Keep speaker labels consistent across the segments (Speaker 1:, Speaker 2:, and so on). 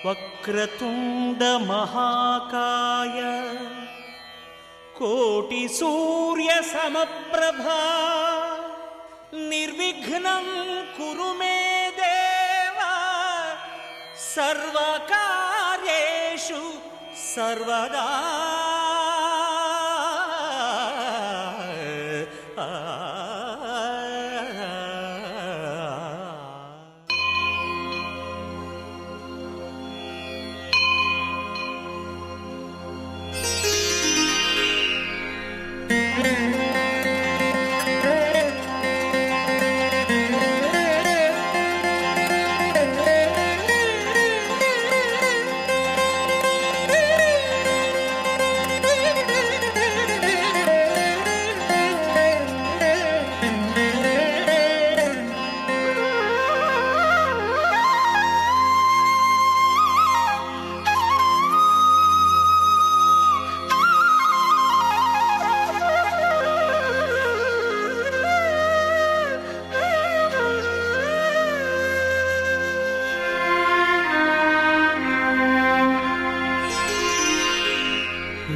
Speaker 1: వక్రతుండ మహాకాయ కోటి సూర్య సమప్రభా నిర్విఘ్నం కురు మే దేవ సర్వకార్యేషు సర్వదా.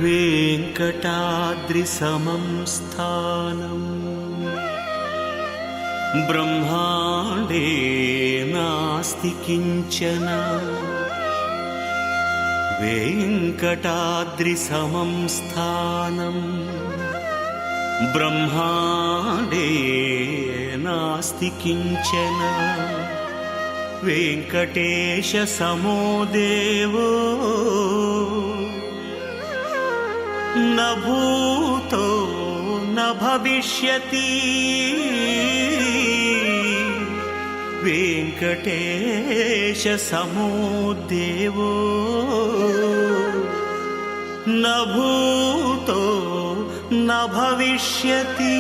Speaker 1: వెంకటాద్రి సమం స్థానం బ్రహ్మాండే నాస్తి కించన. వెంకటాద్రి సమం స్థానం బ్రహ్మాండే నాస్తి కించన. వెంకటేశ సమో దేవో न भूतो न भविष्यति. वेंकटेश समो देवो न भूतो न भविष्यति.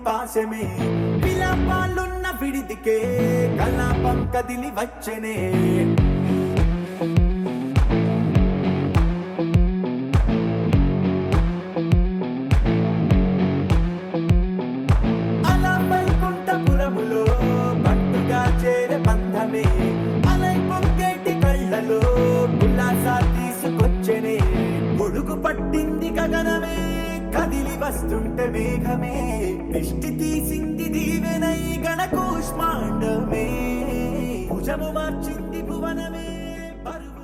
Speaker 2: పాశమే విలాపాలున్న విడిదికే కలాపం కదిలి వచ్చనే. అలా వైకుంఠపురములో పట్టుగా చేరే బంధమే అలై పొంగేటి కళ్ళలో ఉల్లాసా తీసుకొచ్చనే. గొడుగు పట్టింది గగనమే కదిలి వస్తుంటే మేఘమే దృష్టి తీసింది దీవెనై గణకూష్మాండమే. భుజము మార్చింది భువనమే పరువు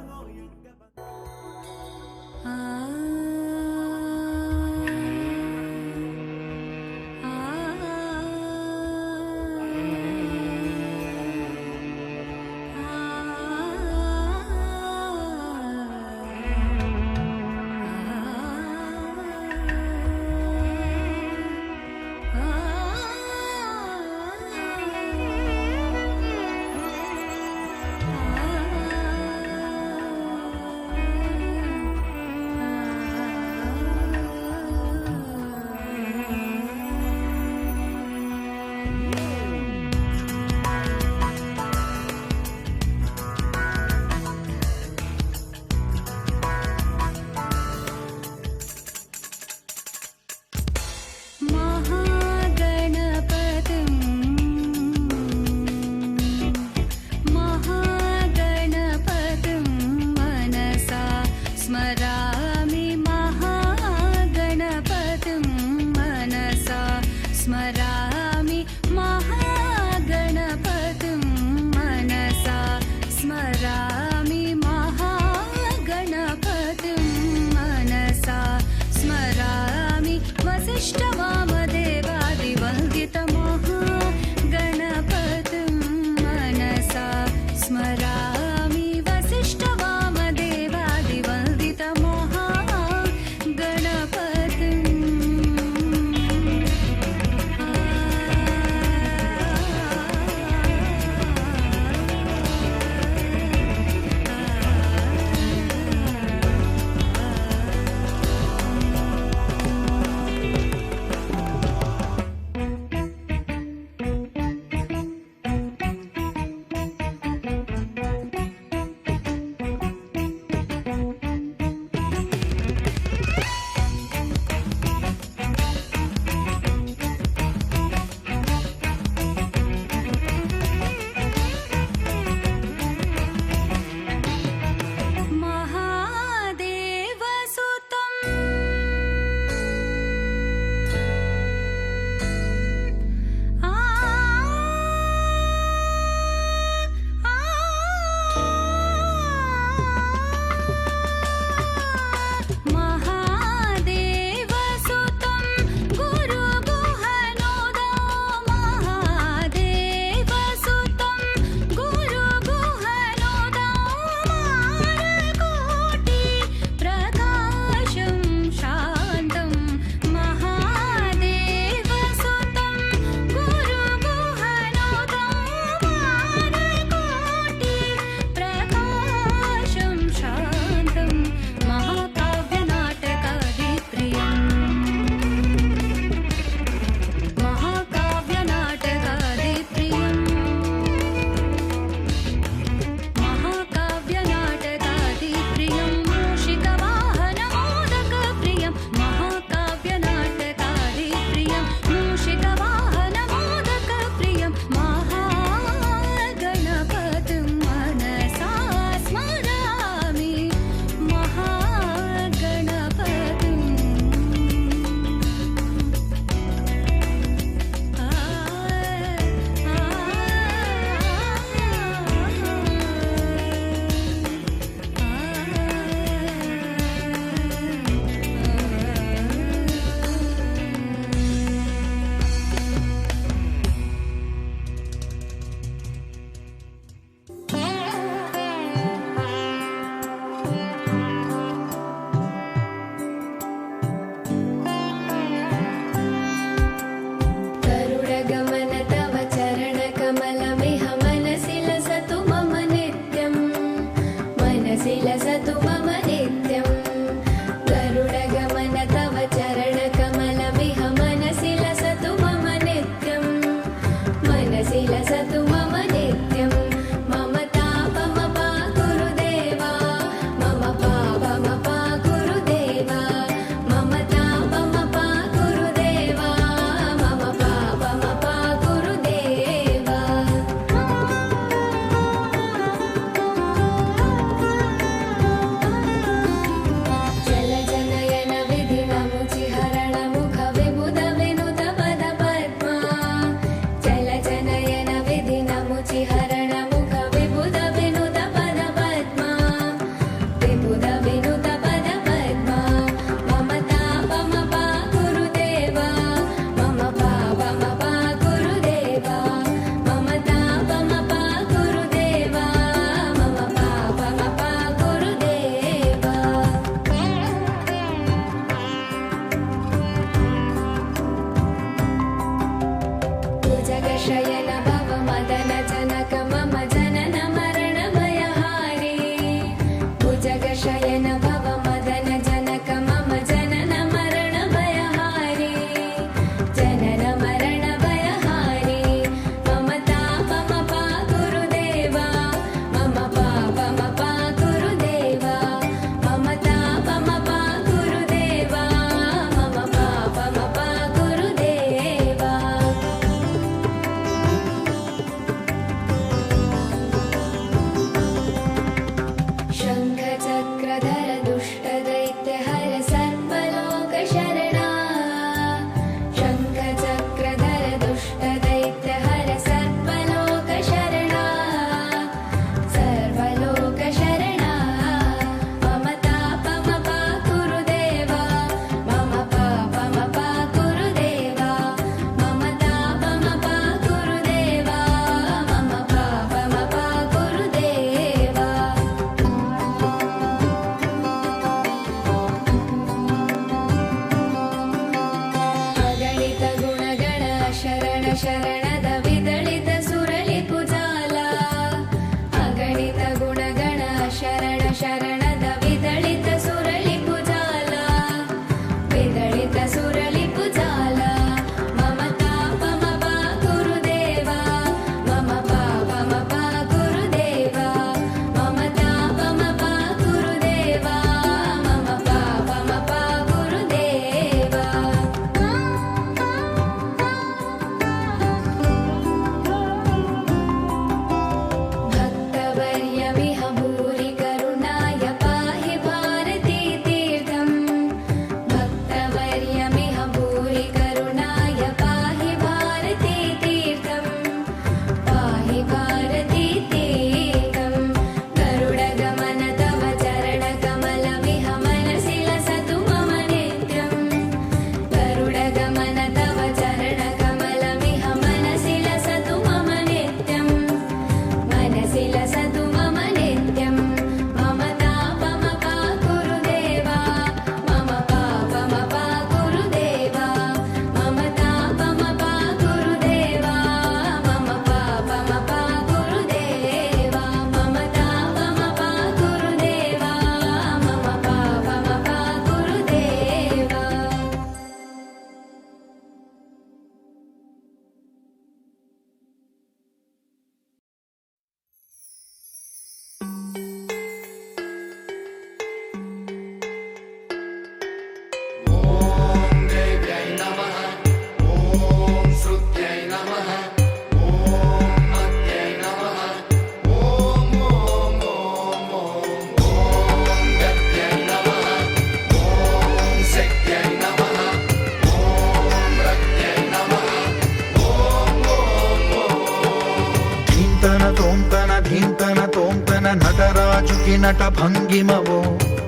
Speaker 3: నటరాజుకి నట భంగిమవో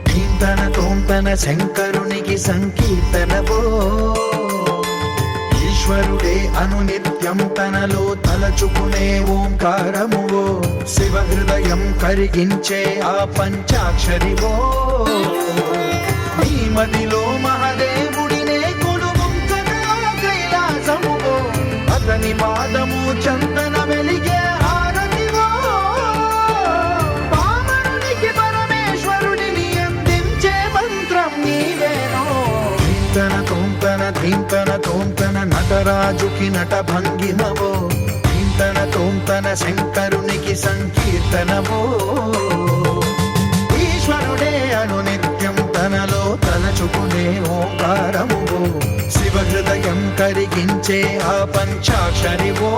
Speaker 3: ధీంతన తోంతన శంకరునికి సంకీర్తనవో ఈశ్వరుడే అనునిత్యం తనలో తలచుకునే ఓంకారమువో శివ హృదయం కరిగించే ఆ పంచాక్షరివో నీ మదిలో మహాదేవుడినే కొలువుంచగా కైలాసమువో అతని పాదము చందన వెలిగే హారతివో పామరునికి పరమేశ్వరుడిని అందించే మంత్రం నీవేనో ధీంతన తోంతన ధీంతన తోంతన నటరాజుకి నట భంగిమవో ధీంతన తోంతన శంకరునికి సంకీర్తనవో ఈశ్వరుడే అనునిత్యం తనలో తలచుకునే ఓంకారమువో శివ హృదయం కరిగించే ఆ పంచాక్షరివో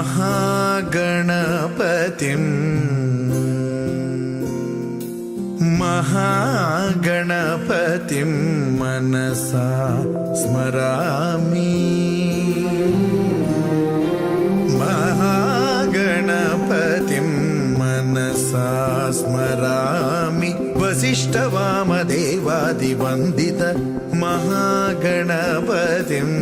Speaker 3: महागणपतिम् महागणपतिं मनसा स्मरामि महागणपतिं मनसा स्मरामि वसिष्ठवामदेवादिवन्दित महागणपतिम्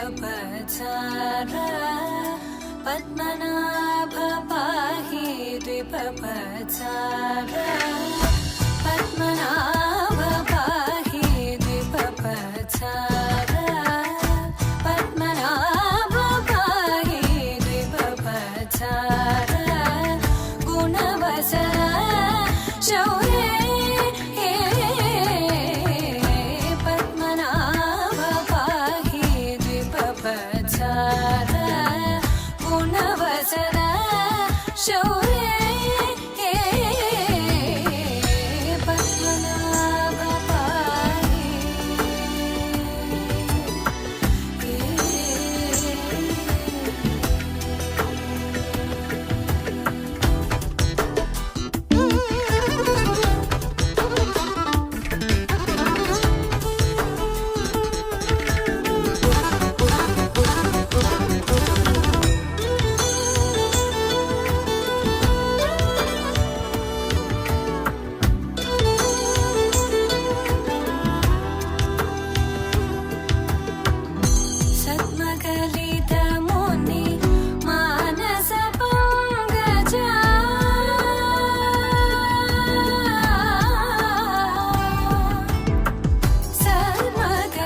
Speaker 4: द्विपपचार पद्मनाभ पाहि द्विपपचार पद्मनाभ पाहि द्विपपचार पद्मनाभ पाहि द्विपपचार गुणवसर शौर्ये पद्मनाभ पाहि द्विपपचार गुणवसर शौर्ये पद्मनाभ पाहि सद्मकलितमुनि मानस पंकजा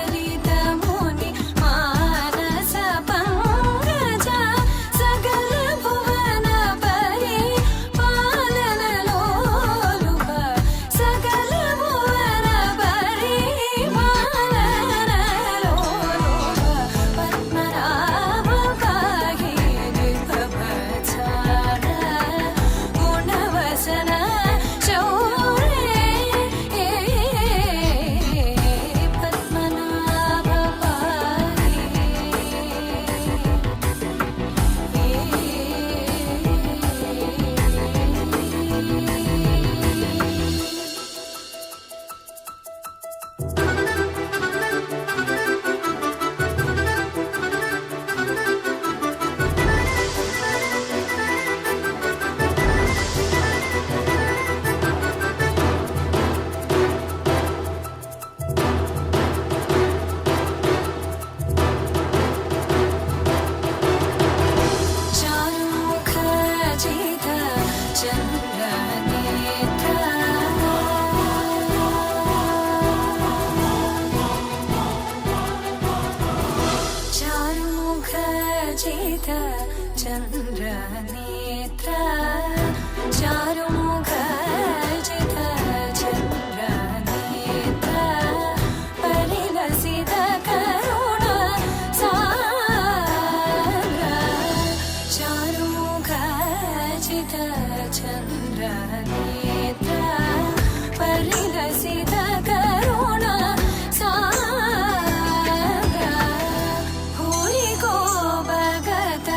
Speaker 4: सद्मकलितमुनि मानस पंकजा सकल भुवन परि पालन लोलुप सकल भुवन परि पालन लोलुप पद्मनाभ पाहि द्विपपचार गुणवसन शौर्ये पद्मनाभ चारुमुख जित चन्द्रनेत्र चारुमुख जित चन्द्रनेत्र चारुमुख जित चन्द्रनेत्र परिलसित करुण सान्द्र चारुमुख जित चन्द्रनेत्र परिलसित करुण सान्द्र भूरि को भगत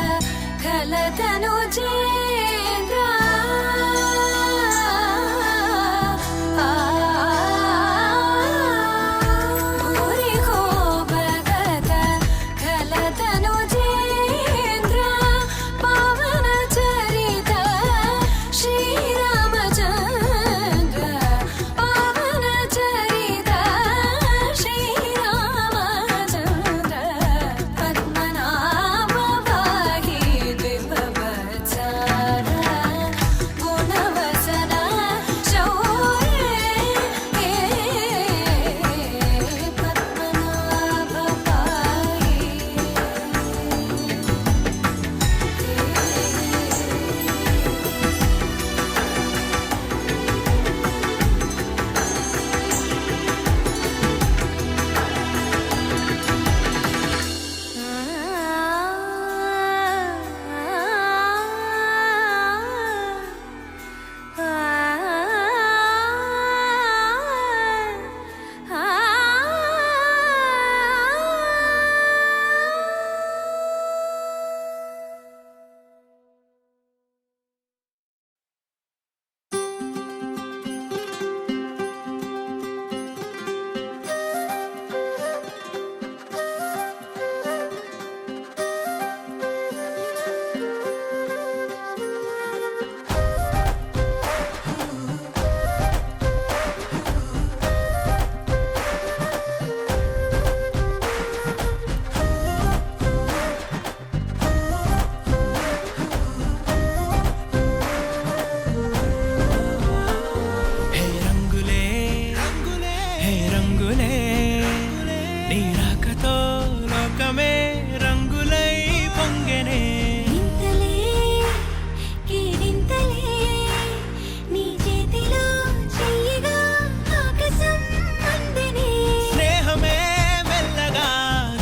Speaker 4: खलतनु चेन्द्र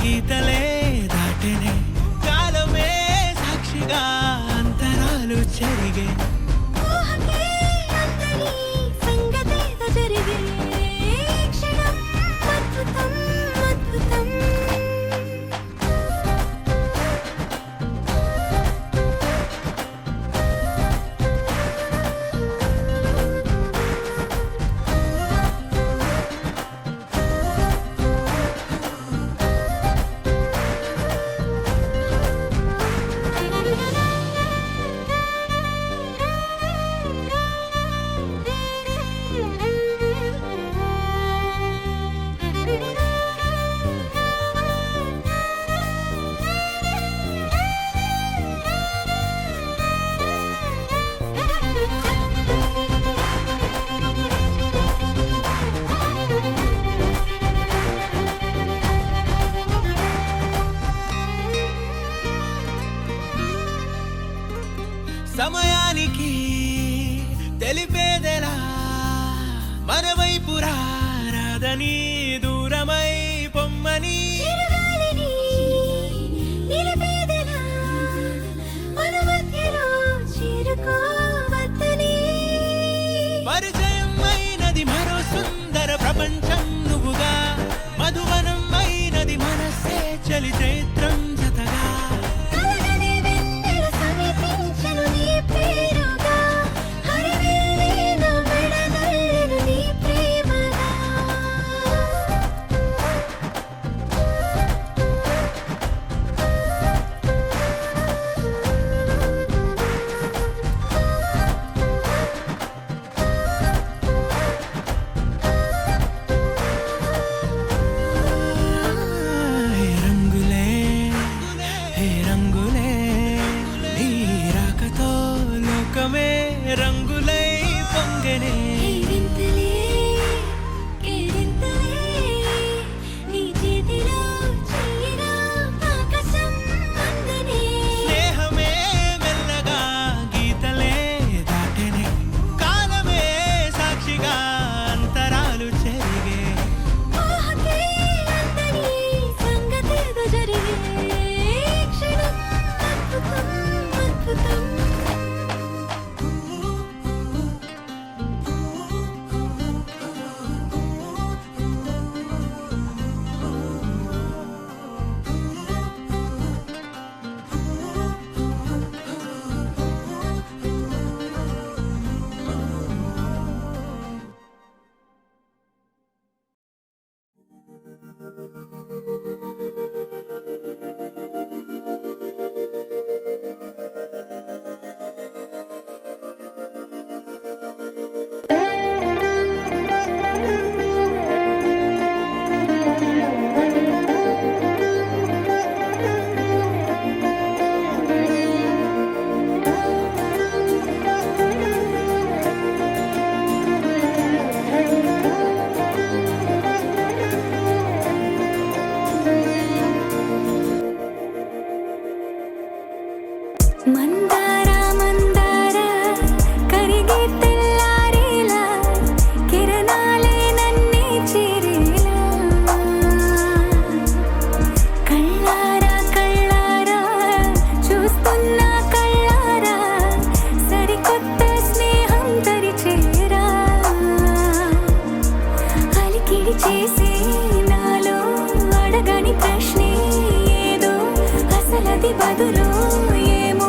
Speaker 5: గీతలే దాటెనే కాలమే సాక్షిగా అంతరాలు చెరిగే
Speaker 4: ఊహకే అందని సంగతేదో జరిగే క్షణం అద్భుతం అద్భుతం
Speaker 5: సమయానికి తెలిపేదెలా మన వైపు రాదని దూరమై పొమ్మని
Speaker 4: చిరుగాలిని నిలిపేదెలా మన మధ్యలో చేరుకోవద్దని
Speaker 5: పరిచయం అయినది మరో సుందర ప్రపంచం నువ్వుగా మధువనం అయినది మనసే చలి చైత్రం జతగా
Speaker 4: కలగని వెన్నెల సమీపించను నీ పేరుగా హరివెల్లి నా మెడనల్లను నీ ప్రేమగా
Speaker 5: హే రంగులే హే రంగులే నీ రాకతో లోకమే రంగులై పొంగనే
Speaker 4: కేరింతలే కేరింతలే నీ చేతిలో చెయ్యగా ఆకాశం అందనే
Speaker 5: స్నేహమే మెల్లగా గీతలే దాటెనే కాలమే సాక్షిగా అంతరాలు చెరిగే
Speaker 4: ఊహకే అందని సంగతేదో జరిగే క్షణం అద్భుతం అద్భుతం మందార మందార కరిగే తెల్లారేలా కిరణాలే నన్నే చేరేలా కళ్ళారా కళ్ళారా చూస్తున్నా కళ్ళారా సరికొత్త స్నేహం తరిచేరా అలికిడి చేసే నాలో అడగని ప్రశ్నే ఏదో అసలది బదులు ఏమో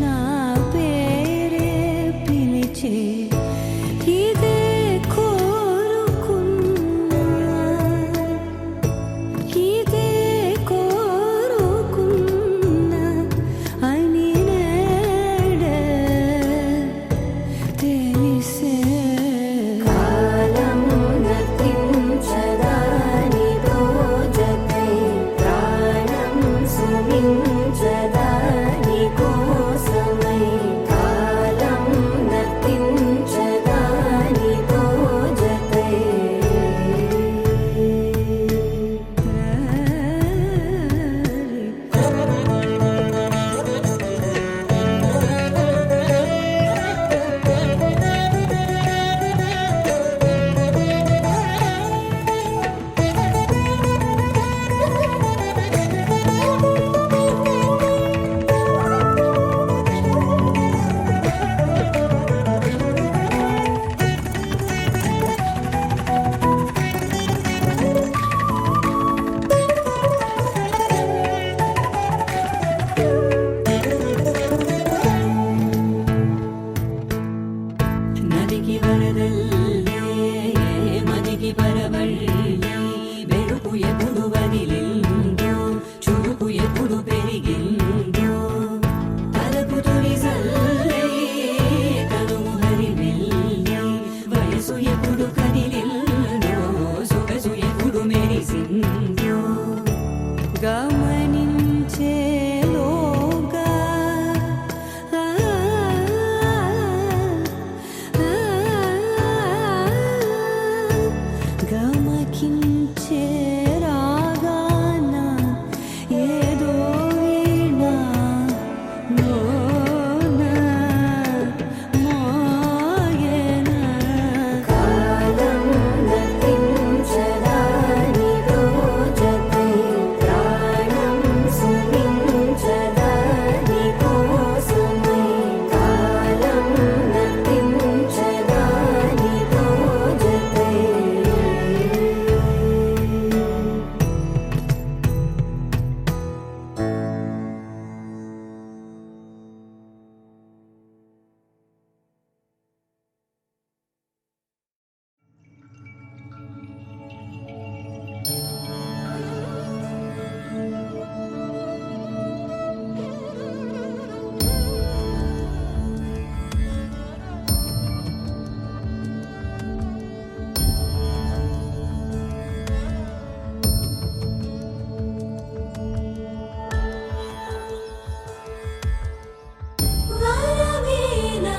Speaker 4: నా పేరే పిలిచే ఇదే కోరుకున్నా ఇదే కోరుకున్నా అని నేడే తెలిసే కాలం నతించదాని దోజకై ప్రాణం సుమించదాని కోసమై కాలం నతించదాని దోజకై నదికి వరదల్లే మదికి పరవళ్ళే వెలుపు ఎప్పుడు వదిలిందో చురుకు ఎప్పుడు పెరిగిందో తలపు తొలి జల్లే కనుము హరివెల్లే వయసు ఎప్పుడు కదిలిందో సొగసు ఎప్పుడు మెరిసిందో గమనించేలోగా గమకించే రాగాన ఏదో వీణ మోన మోయన కాలం నతించదాని దోజకై ప్రాణం సుమించదాని కోసమై కాలం నతించదాని దోజకై వరమేనా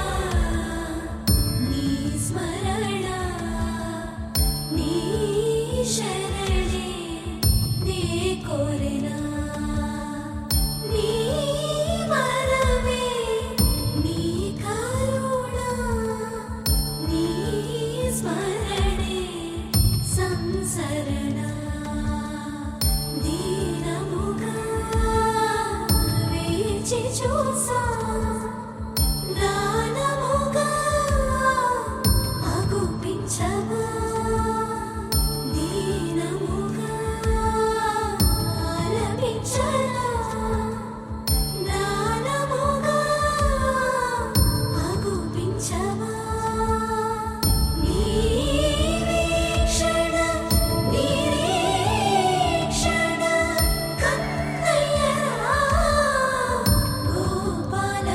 Speaker 4: నీ స్మరణ నీ శరణే నీ కోరెనా నీ వరమే నీ కరుణ నీ స్మరణే సంసరణ దీనముగా వేచి చూసా దానముగా అగుపించవా దీనముగా ఆలపించనా దానముగా అగుపించవా నీ వీక్షణ నిరీక్షణ కన్నయ్యరా గోపాల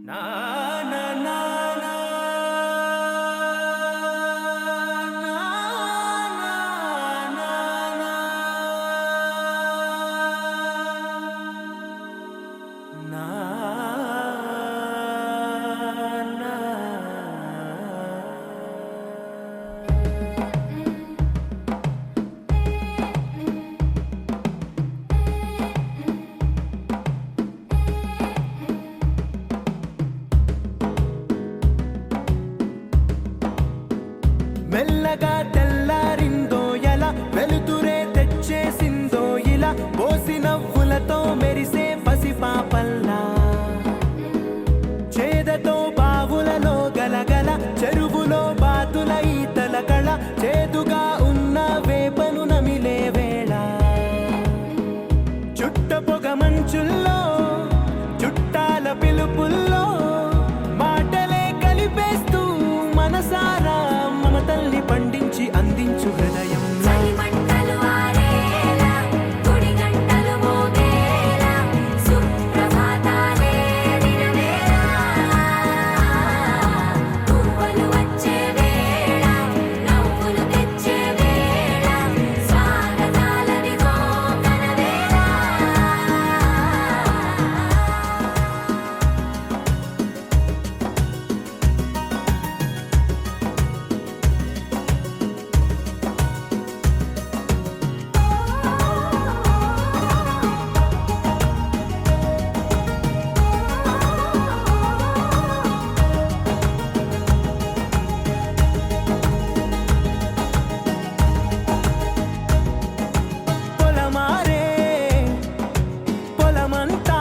Speaker 2: నా నా నా నా మెల్లగా తెల్లారిందో ఎలా వెలుతురే తెచ్చేసిందో ఇలా పోసి నవ్వులతో మెరిసే పసిపాపల్లా చేదతో బావులలో గలగల చెరువులో బాతుల ఈతల కళ చేదుగా ఉన్న వేపను నమిలే వేళ చుట్ట పొగ మంచుల్లో చుట్టాల పిలుపుల్లో మాటలే కలిపేస్తూ మనసారా మమతల్ని పండించి అందించు హృదయం
Speaker 4: చలిమంటలు ఆరేలా గుడి గంటలు మోగేలా సుప్రభాతాలే దినవేళ పువ్వులు వచ్చే వేళ నవ్వులు తెచ్చే వేళ స్వాగతాలదిగో కనవేళ
Speaker 2: పొలమారే పొలమంతా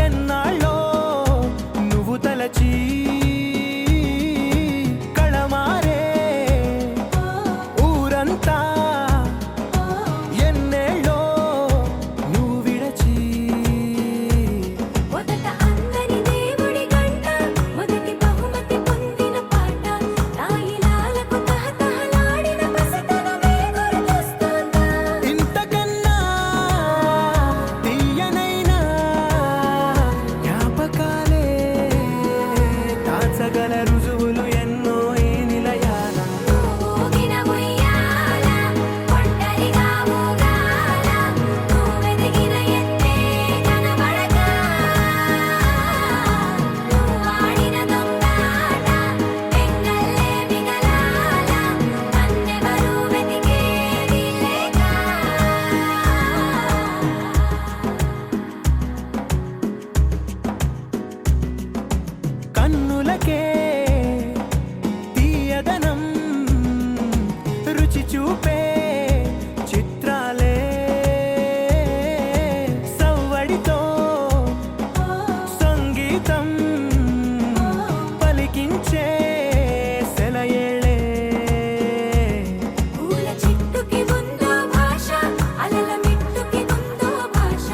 Speaker 2: ఎన్నాళ్ళో నువ్వు తలచి కళమారే ఊరంతా ఎన్నేళ్ళో నువ్వు విడచి
Speaker 4: మొదట అందని దేవుడి గంట మొదటి బహుమతి పొందిన పాట తాయిలాలకు తహతహలాడిన పసితనమే గుర్తొస్తుందా
Speaker 2: ఇంతకన్నా తీయనైనా జ్ఞాపకాలే దాచగల రుజువులు ఎన్నో ఈ నిలయాల
Speaker 4: ఊగిన ఉయ్యాల ఒంటరిగా ఊగాల నువ్వెదిగిన ఎత్తే కనబడక నువ్వు ఆడిన దొంగాట పెంగల్లే మిగలాల నన్నెవరూ వెతికేది లేక
Speaker 2: కన్నులకే తీయదనం రుచి చూపే చిత్రాలే సవ్వడితో సంగీతం పలికించే సెలయేళే
Speaker 4: పూల చెట్టుకి ఉందో భాష అలల మిట్టుకి ఉందో భాష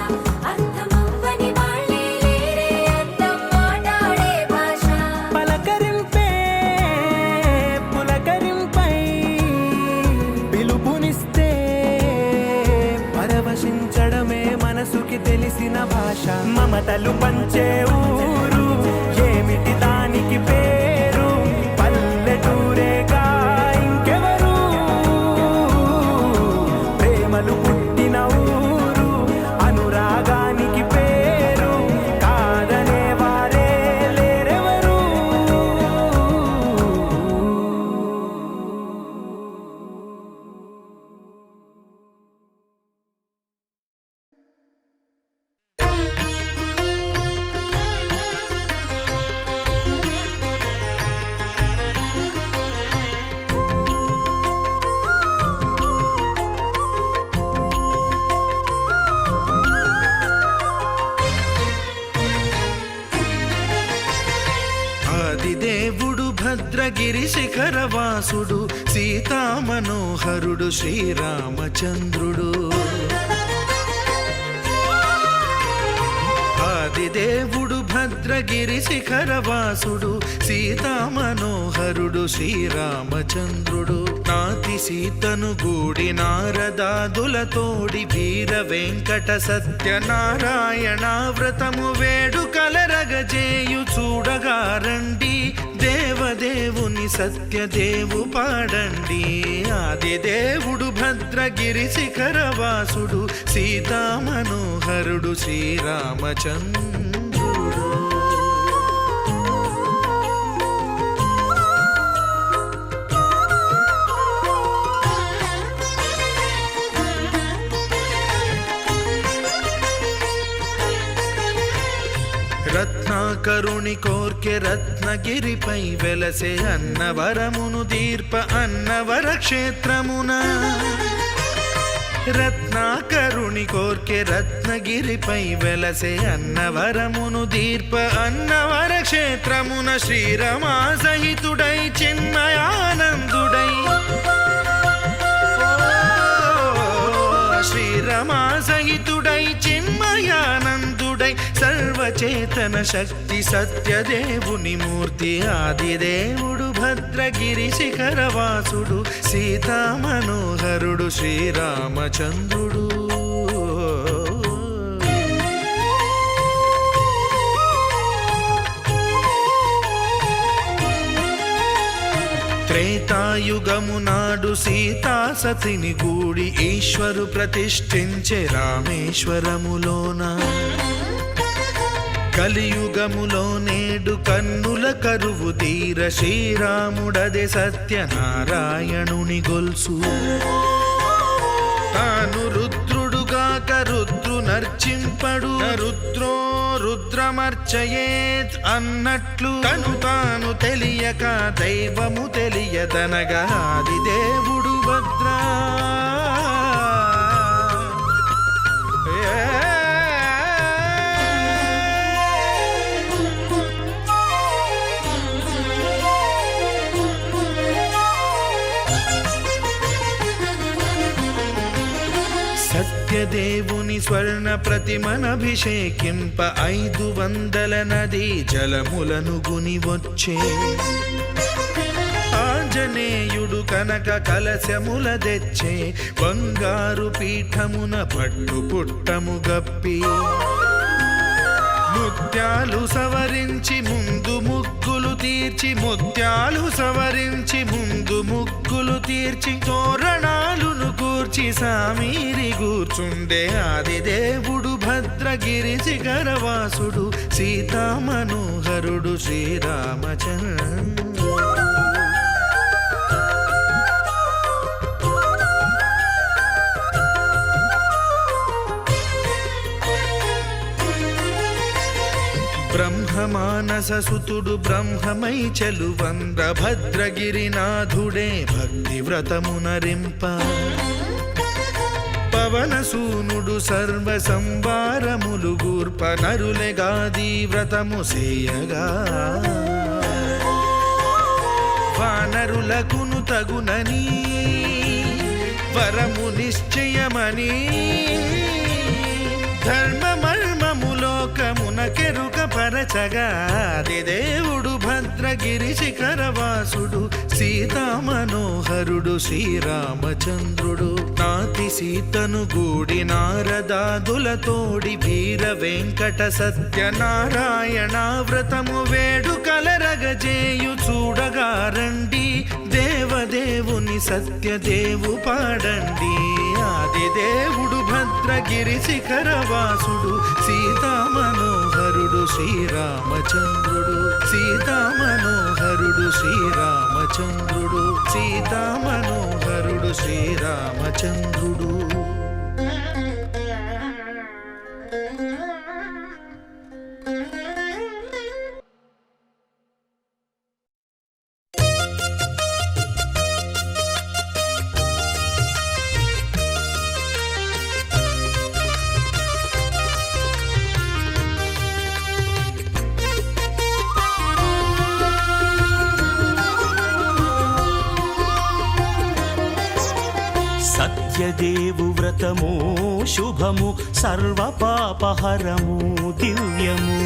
Speaker 4: అర్థమవ్వని వాళ్ళే లేరే అర్థం మాట్లాడే భాష
Speaker 2: పలకరింపే పులకరింపై పిలుపునిస్తే పరవశించడమే మనసుకి తెలిసిన భాష మమతలు పంచే ఊరు ఏమిటి దానికి పేరు పల్లెటూరేగా ఇంకెవరు ప్రేమలు పుట్టిన ఊరు అనురాగానికి పేరు కాదనే వారే లేరెవరు
Speaker 3: ఆదిదేవుడు భద్రగిరి శిఖరవాసుడు సీతామనోహరుడు శ్రీరామచంద్రుడు ఆదిదేవుడు భద్రగిరి శిఖరవాసుడు సీతామనోహరుడు శ్రీరామచంద్రుడు నాతి సీతను గూడి నారదాదులతోడి వీర వెంకట సత్యనారాయణ వ్రతము వేడుకలరగజేయు చూడగా రండి దేవదేవుని సత్యదేవు పాడండి ఆదిదేవుడు భద్రగిరి శిఖరవాసుడు సీతామనోహరుడు శ్రీరామచంద్రుడు రత్నాకరుని కోర్కె రత్నగిరిపై వెలసే అన్నవరమును దీర్ప అన్నవర క్షేత్రమున రత్నాకరుని కోర్కె రత్నగిరిపై వెలసే అన్నవరమును దీర్ప అన్నవర క్షేత్రమున శ్రీరమా సహితుడై చిన్మయానందుడై శ్రీరమా సహితుడై చిన్మయానందుడై సర్వచేతన శక్తి సత్యదేవుని మూర్తి ఆదిదేవుడు భద్రగిరి శిఖరవాసుడు సీతామనోహరుడు శ్రీరామచంద్రుడు త్రేతాయుగము నాడు సీతా సతిని గూడి ఈశ్వరు ప్రతిష్ఠించే రామేశ్వరములోన కలియుగములో నేడు కన్నుల కరువు తీర శ్రీరాముడదే సత్యనారాయణుని గొల్సు తాను రుద్రుడుగాక రుద్రు నర్చింపడు రుద్రో రుద్రమర్చయేత్ అన్నట్లు తను తాను తెలియక దైవము తెలియదనగా ఆదిదేవుడు భద్రా సత్యదేవుని స్వర్ణ ప్రతిమనభిషేకింప 500 నదీ జలములను గుని వచ్చే ఆంజనేయుడు కనక కలశముల తెచ్చే బంగారు పీఠమున పట్టు పుట్టము గప్పి ముత్యాలు సవరించి ముందు ముగ్గులు తీర్చి ముత్యాలు సవరించి ముందు ముగ్గులు తీర్చి తోరణాలును కూర్చి సామీరి కూర్చుండే ఆదిదేవుడు భద్రగిరి శిఖరవాసుడు సీతామనోహరుడు శ్రీరామచంద్రుడు బ్రహ్మమానససుతుడు బ్రహ్మమై చెలువంద్ర భద్రగిరినాథుడే భక్తి వ్రతమునరింప పవనసూనుడు సర్వ సంవారములు గూర్ప నరులెగాది వ్రతము సేయగా వానరులకును తగునని వరము నిశ్చయమని ధర్మమర్మములోకమునకెరుక పరచగా ఆదిదేవుడు భద్రగిరి శిఖరవాసుడు సీతామనోహరుడు శ్రీరామచంద్రుడు నాతి సీతను గూడి నారదాదులతోడి వీర వెంకట సత్యనారాయణ వ్రతము వేడుకలరగజేయు చూడగా రండి దేవదేవుని సత్యదేవు పాడండి ఆదిదేవుడు భద్రగిరి శిఖరవాసుడు సీతామనోహరుడు శ్రీరామచంద్రుడు సీతామనోహరుడు శ్రీరామచంద్రుడు సీతామనోహరుడు శ్రీరామచంద్రుడు
Speaker 1: సత్యదేవు వ్రతము శుభము సర్వ పాపహరము దివ్యము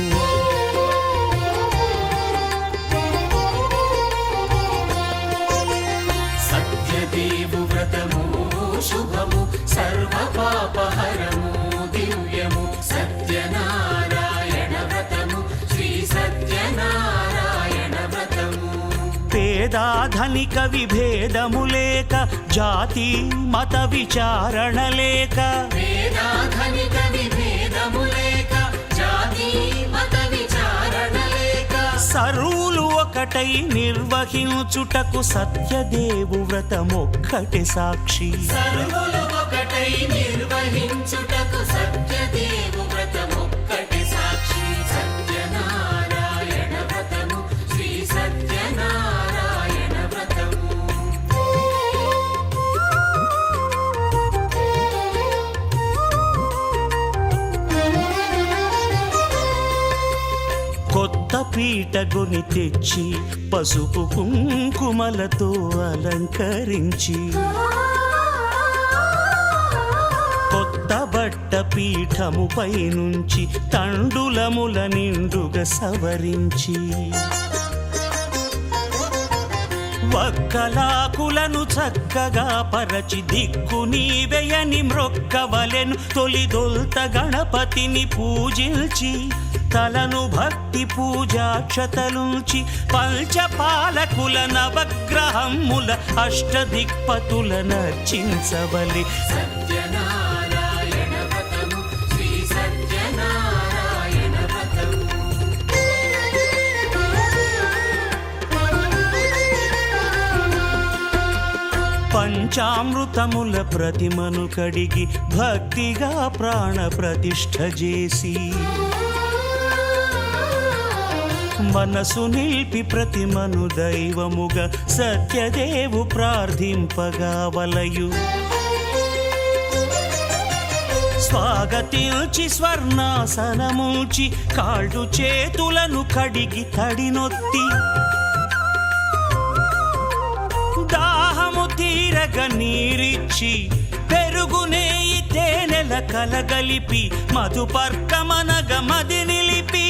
Speaker 1: పేదాధనిక విభేదము లేక జాతి మత విచారణ లేక
Speaker 4: వేదాధనిక విభేదము లేక జాతి మత విచారణ లేక
Speaker 1: సర్వులు ఒకటై నిర్వహించుటకు సత్యదేవు వ్రతమొక్కటి సాక్షి
Speaker 4: సర్వులు ఒకటై నిర్వహించుటకు సత్యదేవు వ్రతమొక్కటి సాక్షి సత్యనారాయణ వ్రతము శ్రీ సత్యనారాయణ వ్రతము
Speaker 1: కొత్త పీటగుని తెచ్చి పసుపు కుంకుమలతో అలంకరించి కొత్త బట్ట పీఠముపై నుంచి తండులముల నిండుగా సవరించి వక్కలాకులను చక్కగా పరచి దిక్కు నీవెయని మ్రొక్కవలెను తొలిదొల్త గణపతిని పూజించి తలను భక్తి పూజాక్షతలుంచి పంచపాలకుల నవగ్రహముల అష్టదిక్పతుల నర్చించవలి
Speaker 4: సత్యనారాయణ వ్రతము శ్రీ సత్యనారాయణ వ్రతము
Speaker 1: పంచామృతముల ప్రతిమను కడిగి భక్తిగా ప్రాణ ప్రతిష్ఠ చేసి మనసు నిలిపి ప్రతిమను దైవముగా సత్యదేవు ప్రార్థింపగా వలయు స్వాగతించి స్వర్ణాసనముంచి కాళ్ళు చేతులను కడిగి తడినొత్తి దాహము తీరగ నీరిచ్చి పెరుగు నెయ్యి తేనెల కలగలిపి మధుపర్కమనగ మది నిలిపి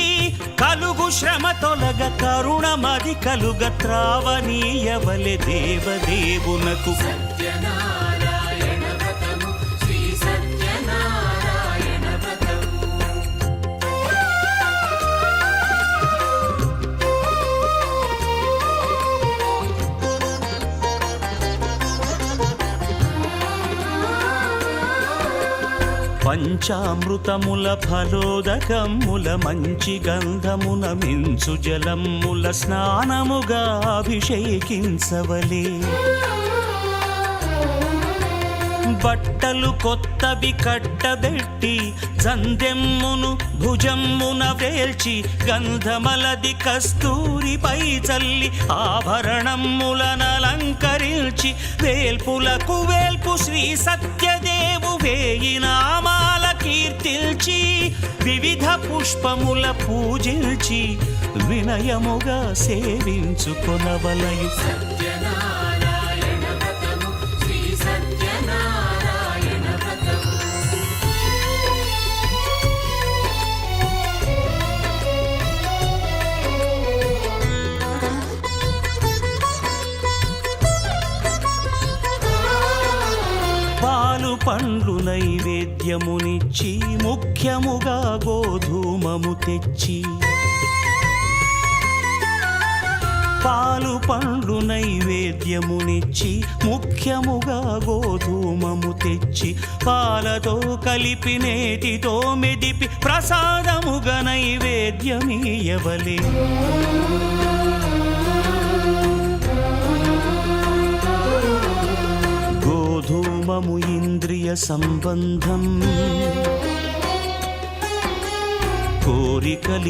Speaker 1: కలుగు శ్రమ తొలగ కరుణ మది కలుగ త్రావనీయవలె దేవదేవునకు
Speaker 4: సత్యనారాయణ వ్రతము శ్రీ సత్యనారాయణ వ్రతము
Speaker 1: పంచామృతముల ఫలోదకముల మంచి గంధమున మించు జలముల స్నానముగా అభిషేకించవలే బట్టలు కొత్తవి కట్టబెట్టి జందెమ్మును భుజమ్మున వేల్చి గంధమలది కస్తూరిపై చల్లి ఆభరణములనలంకరించి వేల్పులకు వేల్పు శ్రీ సత్యదేవు వేయి నామాల కీర్తిల్చి వివిధ పుష్పముల పూజించి వినయముగా సేవించుకొనవలయు
Speaker 4: సత్యనారాయణ వ్రతము శ్రీ సత్యనారాయణ వ్రతము
Speaker 1: పాలు పండ్లు నైవేద్యమునిచ్చి ముఖ్యముగా గోధూమము తెచ్చి పాలు పండ్లు నైవేద్యమునిచ్చి ముఖ్యముగా గోధూమము తెచ్చి పాలతో కలిపి నేతితో మెదిపి ప్రసాదముగా నైవేద్యమీయవలే గోధూమము ఇంద్రియ సంబంధం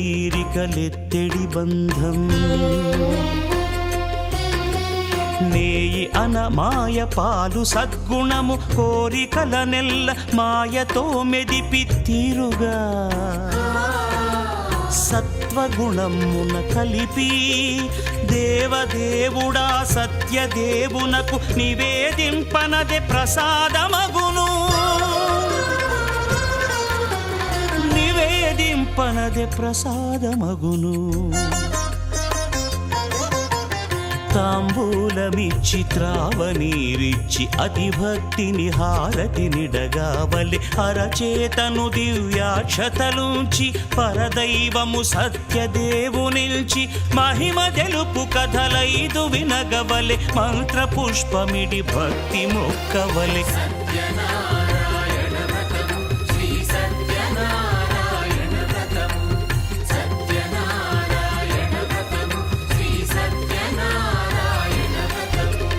Speaker 1: కోరికలీరికలెత్తెడి బంధం నేయి అనమాయ పాలు సద్గుణము కోరికల నెల్ల మాయతో మెదిపి తీరుగా సత్వగుణమున కలిపి దేవదేవుడా సత్యదేవునకు నివేదింపనదే ప్రసాదమగును నివేదింపనదే ప్రసాదమగును తాంబూలమిచ్చి త్రావనీరిచ్చి అతిభక్తిని హారతినిడగావలి అరచేతను దివ్యాక్షతలుంచి పరదైవము సత్యదేవు నిల్చి మహిమ తెలుపు కథలైదు వినగవలె మంత్ర పుష్పమిడి భక్తి మొక్కవలె
Speaker 4: సత్యనారాయణ వ్రతము శ్రీ సత్యనారాయణ వ్రతము సత్యనారాయణ వ్రతము శ్రీ సత్యనారాయణ వ్రతము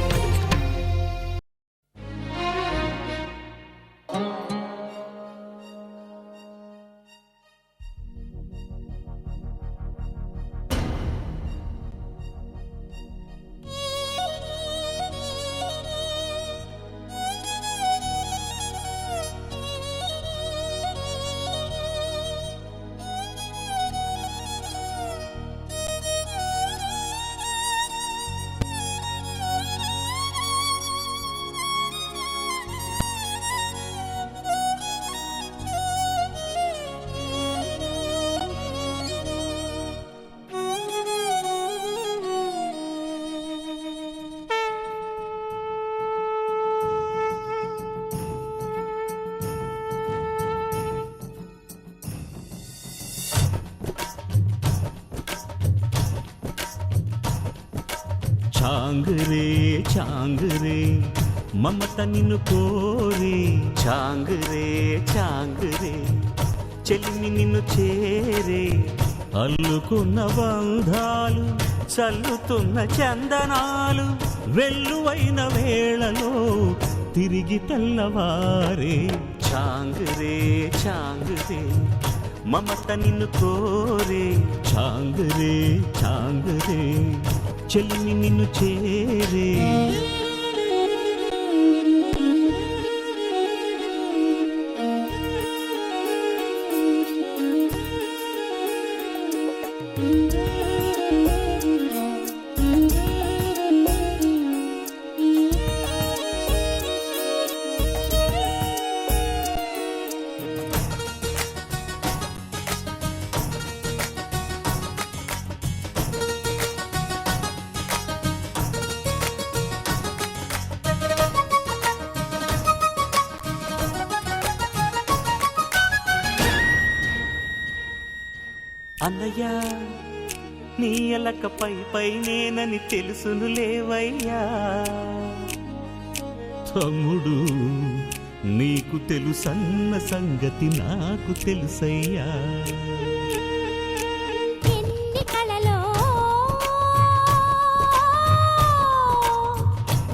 Speaker 1: చాంగురే చాంగురే మమత నిన్ను కోరే చాంగురే చాంగురే చెలిమి నిన్ను చేరే అల్లుకున్న బంధాలు చల్లుతున్న చందనాలు వెల్లువైన వేళలో తిరిగి తెల్లవారే చాంగురే చాంగురే మమత నిన్ను కోరే చాంగురే చాంగురే చెలిమి నిన్ను చేరే అన్నయ్య నీ ఎలక పై నేనని తెలుసును లేవయ్యా తమ్ముడు నీకు తెలుసన్న సంగతి నాకు తెలుసయ్యా
Speaker 6: ఎన్ని కళలో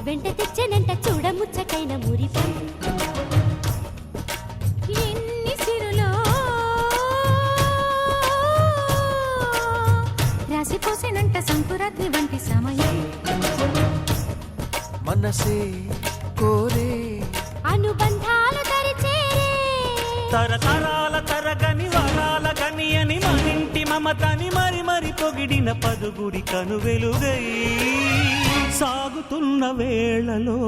Speaker 6: వెంట తెచ్చనంట చూడముచ్చటైన మురిపం ఎన్ని సిరులో రాసిపోసేనంట సంకురాత్రి వంటి సమయం
Speaker 2: మనసే కోరే
Speaker 6: అనుబంధాలు తరిచేరే
Speaker 1: తరతరాల తరగని వరాల గని అని మనింటి మమతని మరి మరి పొగిడిన పదుగుడి కను వెలుగై సాగుతున్న వేళలో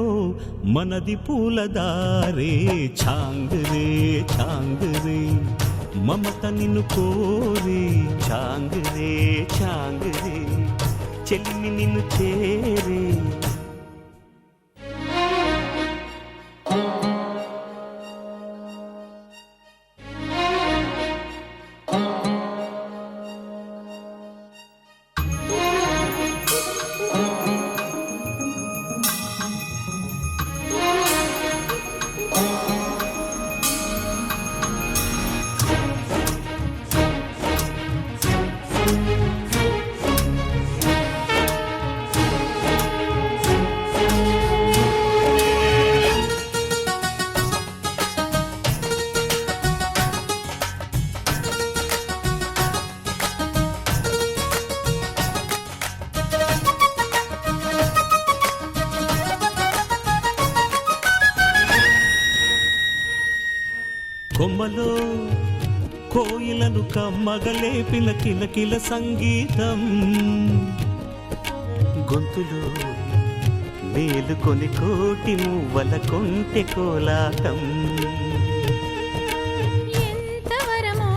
Speaker 1: మనది పూలదారే చాంగురే చాంగురే మమత నిన్ను కోరే చాంగురే చాంగురే చెల్లిని నిన్ను చేరే కొమ్మలో కోయిలను కమ్మగలేపిన కిలకిల సంగీతం గొంతులో మేలుకొని కోటి మువ్వల కొంటె కోలాటం
Speaker 6: ఎంతవరమో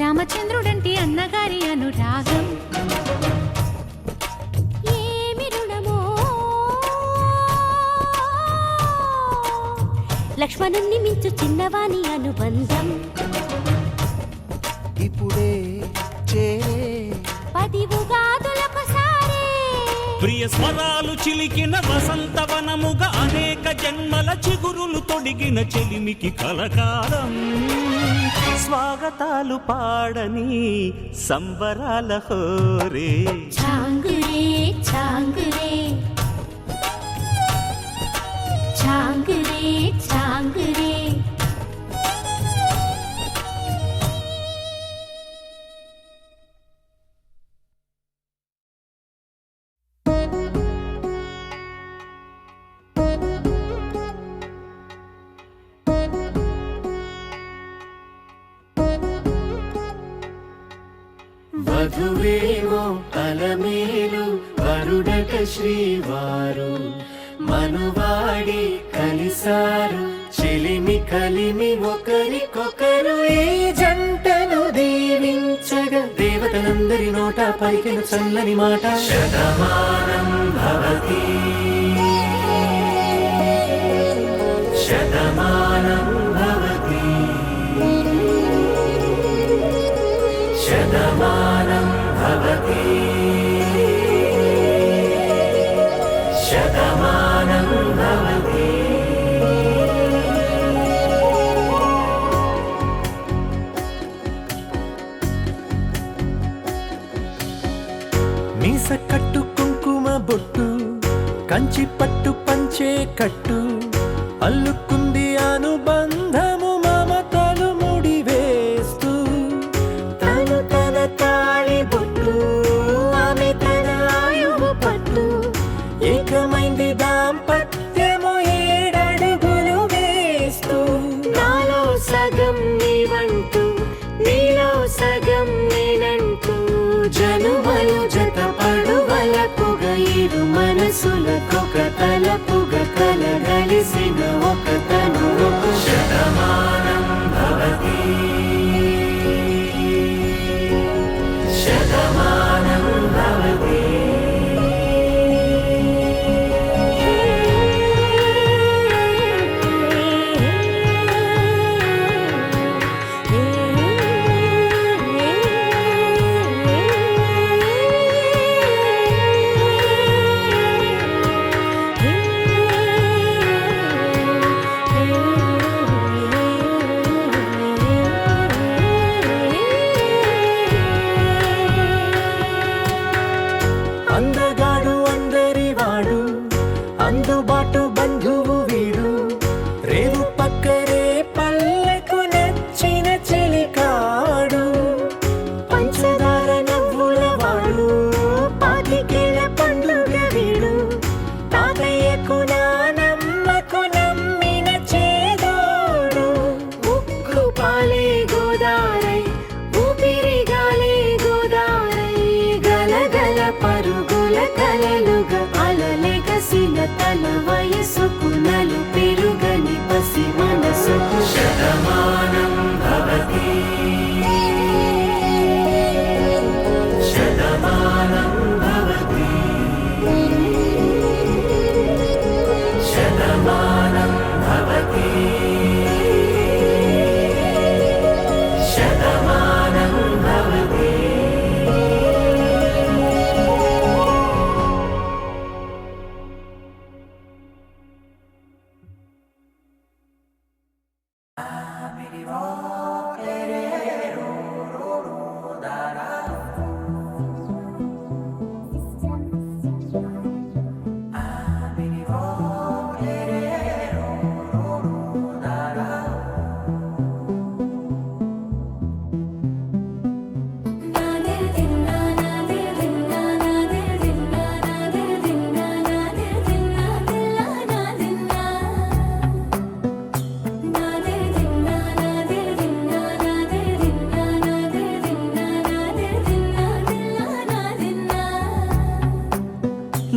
Speaker 6: రామచంద్రుడంటి అన్నగారి అనురాగం ఏమి రుణమో లక్ష్మణుణ్ణి మించు చిన్నవాణి అనుబంధం
Speaker 1: ప్రియ స్వరాలు చిలికిన వసంతవనముగా అనేక జన్మల చిగురులు తొడిగిన చెలిమికి కలకాలం స్వాగతాలు పాడని సంబరాల హోరే
Speaker 6: చాంగురే చాంగురే చాంగురే చాంగురే
Speaker 2: వధువేమో అలమేలు వరుడట శ్రీవారు మనువాడి కలిసారు చెలిమి కలిమి ఒకరికొకరు ఈ జంటను దీవించగా దేవతలందరి నోట పలికిన చల్లని మాట శతమానం భవతి శతమానం భవతి శతమానం భవతి శతమానం భవతి మీస కట్టు కుంకుమ బొట్టు కంచి పట్టు పంచే కట్టు అల్లుకుంది అనుబంధము మమతలు ముడివేస్తూ తను తన తాళి బొట్టు ఆమె తన ఆయువు పట్టు ఏకమైంది దాంపత్యము 7 అడుగులు వేస్తూ నాలో సగం నీవంటూ నీలో సగం నేనంటూ జనుమలు జత పడువలపుగ 7 మనసులకొక తలపుగ కలగలిసిన ఒక తను శతమానం భవతి శతమానం భవతి అందగాడు అందరి వాడు అందుబాటు బంధువు వీడు రేవు పక్కరే పల్లెకు నచ్చిన చెలికాడు పంచదార నవ్వుల వాడు పాతికేళ్ల పండుగ వీడు తాతయ్యకు నానమ్మకు నమ్మిన చేదోడు ఉక్కు పాలే గోదారై ఊపిరిగాలే గోదారై గలగల పరుగుల కలలుగా అలలెగసిన తన వయసుకు నలు పెరుగని పసి మనసుకు శతమానం భవతి శతమానం భవతి శతమానం భవతి శతమానం భవతి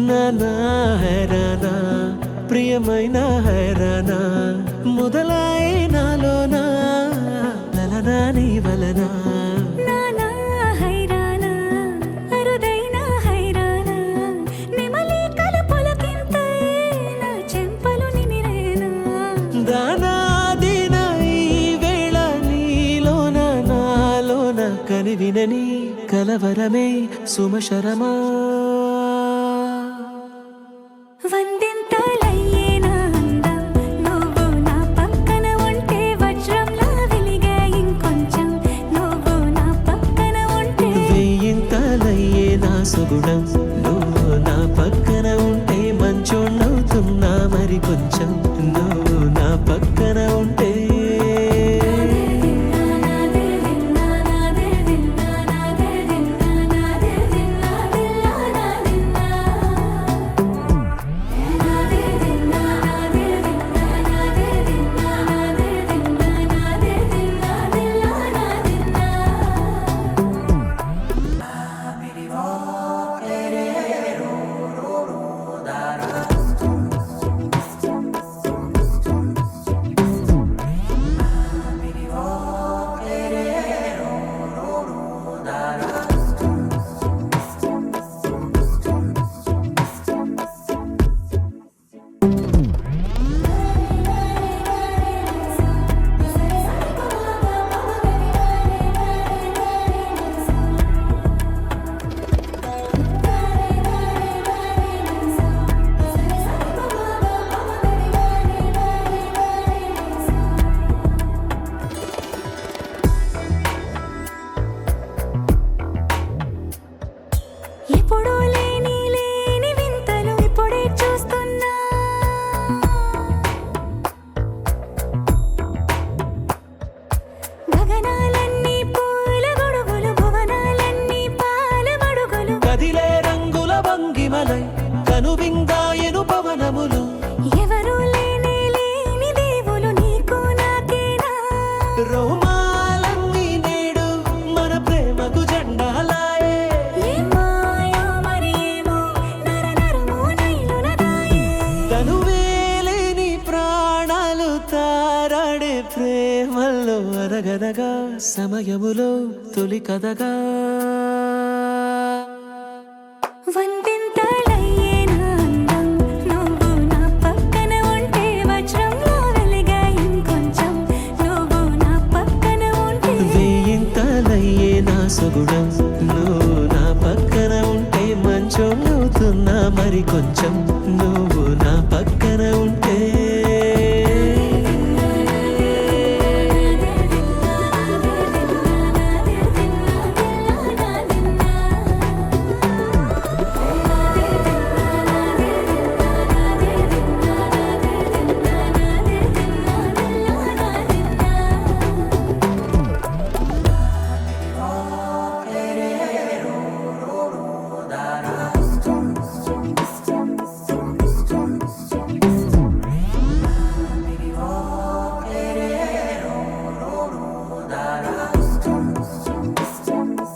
Speaker 2: నానా హైరానా ప్రియమైన హైరానా మొదలాయి నాలోనా లలనా నీ వలనా
Speaker 6: నానా హైరానా అరుదైన హైరానా నెమలి కలుపులకింతై నా చెంపలు నిమిరేనా
Speaker 2: దానాదిన ఈ వేళ నీలోన నాలోన కనివినని కలవరమే సుమశరమా సుగుణం నువ్వు నా పక్కన ఉంటే మంచోణ్ణవుతున్నా మరి కొంచెం నువ్వు నా పక్కన ఉంటే
Speaker 6: ఎప్పుడూ లేని లేని వింతలు ఇప్పుడే చూస్తున్నా గగనాలన్నీ పూల గొడుగులు భువనాలన్నీ పాల మడుగులు
Speaker 2: కదిలే రంగుల భంగిమలై కనువిందాయను పవనములు
Speaker 6: ఎవరూ లేని లేని దేవులు నీకు నాకేనా
Speaker 2: రోమాలన్నీ నేడు మన ప్రేమకు జెండాలాయే
Speaker 6: ఏ మాయో మరి ఏమో నర నరమో నైలున దాయే
Speaker 2: తనువేలేని ప్రాణాలు తారాడే ప్రేమల్లో అనగనగా సమయములో తొలి కథగా
Speaker 6: వందింతలయ్యేనా అందం నువ్వు నా పక్కన ఉంటే వజ్రంలో వెలిగా ఇంకొంచెం నువ్వు నా పక్కన ఉంటే
Speaker 2: వేయింతలయ్యే నా సుగుణం నువ్వు నా పక్కన ఉంటే మంచోణ్ణవుతున్నా మరి కొంచెం నువ్వు